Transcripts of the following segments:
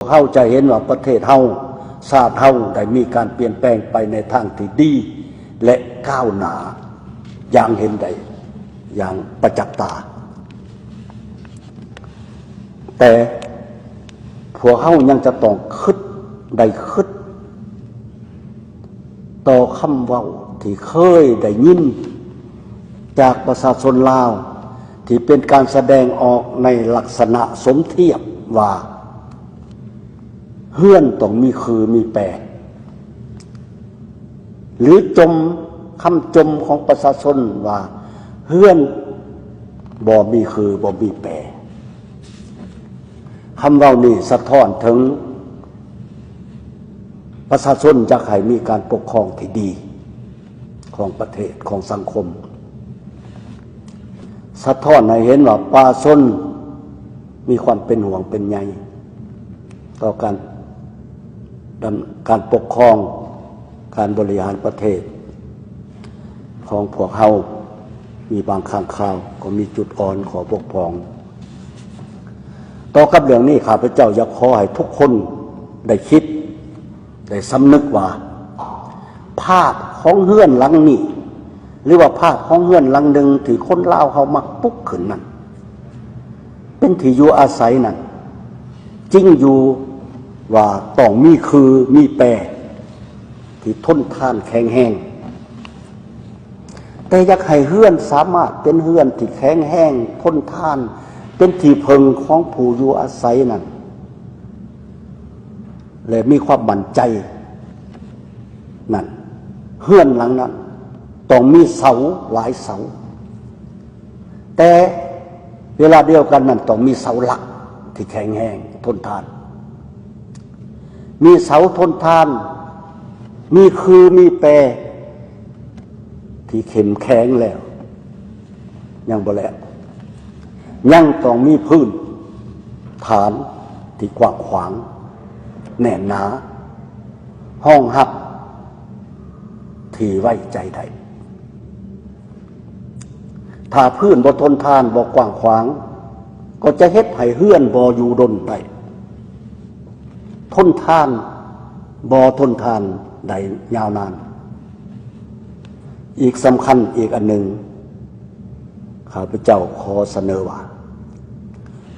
เขาจะเห็นว่าประเทศเฮาชาติเฮาได้มีการเปลี่ยนแปลงไปในทางที่ดีและก้าวหน้าอย่างเห็นได้อย่างประจักษ์ตาแต่พวกเขายังจะต้องคิดได้คิดต่อคำเว้าที่เคยได้ยินจากประชาชนลาวที่เป็นการแสดงออกในลักษณะสมเทียบว่าเฮือนต้องมีคือมีแปรหรือคำจมของประชาชนว่าเฮือนบ่มีคือบ่มีแปรคำเว้านี้สะท้อนถึงประชาชนจะให้มีการปกครองที่ดีของประเทศของสังคมสะท้อนให้เห็นว่าประชาชนมีความเป็นห่วงเป็นใยต่อการปกครองการบริหารประเทศของพวกเรามีบางครั้งคราวก็มีจุดอ่อนขอบกพร่องต่อกับเรื่องนี้ข้าพเจ้าอยากขอให้ทุกคนได้คิดได้สำนึกว่าภาพของเฮือนหลังนี้หรือว่าภาพของเฮือนหลังหนึ่งที่คนลาวเขามักปุ๊กขึ้นนั่นเป็นที่อยู่อาศัยนั่นจริงอยู่ว่าต้องมีคือมีแปรที่ทนทานแข็งแรงแต่อยากให้เฮือนสามารถเป็นเฮือนที่แข็งแรงทนทานเป็นที่พึ่งของผู้อยู่อาศัยนั่นและมีความมั่นใจนั่นเฮือนหลังนั้นต้องมีเสาหลายเสาแต่เวลาเดียวกันนั่นต้องมีเสาหลักที่แข็งแรงทนทานมีเสาทนทานมีคือมีแปรที่เข้มแข็งแล้วยังบ่แล้วยังต้องมีพื้นฐานที่กว้างขวางแน่นหนาห้องหับที่ไว้ใจได้ถ้าพื้นบ่ทนทานบ่กว้างขวางก็จะเฮ็ดให้เฮือนบ่อยู่ดนได้ทนทานบ่ทนทานได้ยาวนานอีกสำคัญอีกอันหนึ่งข้าพเจ้าขอเสนอว่า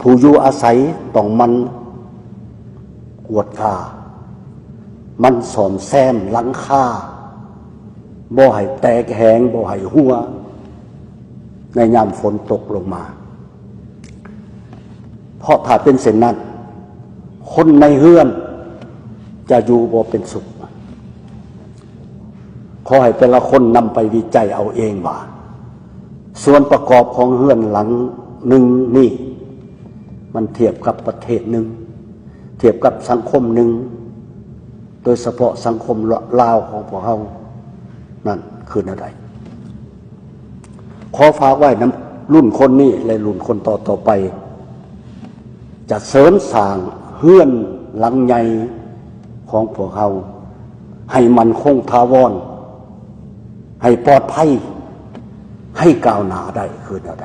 ผู้อยู่อาศัยต้องมันกวดกามันซ่อมแซมหลังคาบ่ให้แตกแหงบ่ให้หัวในยามฝนตกลงมาเพราะถ้าเป็นเช่นนั้นคนในเฮือนจะอยู่บ่เป็นสุขขอให้แต่ละคนนำไปวิจัยเอาเองว่าส่วนประกอบของเฮือนหลังหนึ่งนี่มันเทียบกับประเทศหนึ่งเทียบกับสังคมหนึ่งโดยเฉพาะสังคมลาวของพวกเรานั่นคืออะไรขอฝากไว้น้ำรุ่นคนนี้และรุ่นคนต่อไปจะเสริมสร้างเฮือนหลังใหญ่ของพวกเราให้มันคงถาวรให้ปลอดภัยให้ก้าวหน้าได้คืออะไร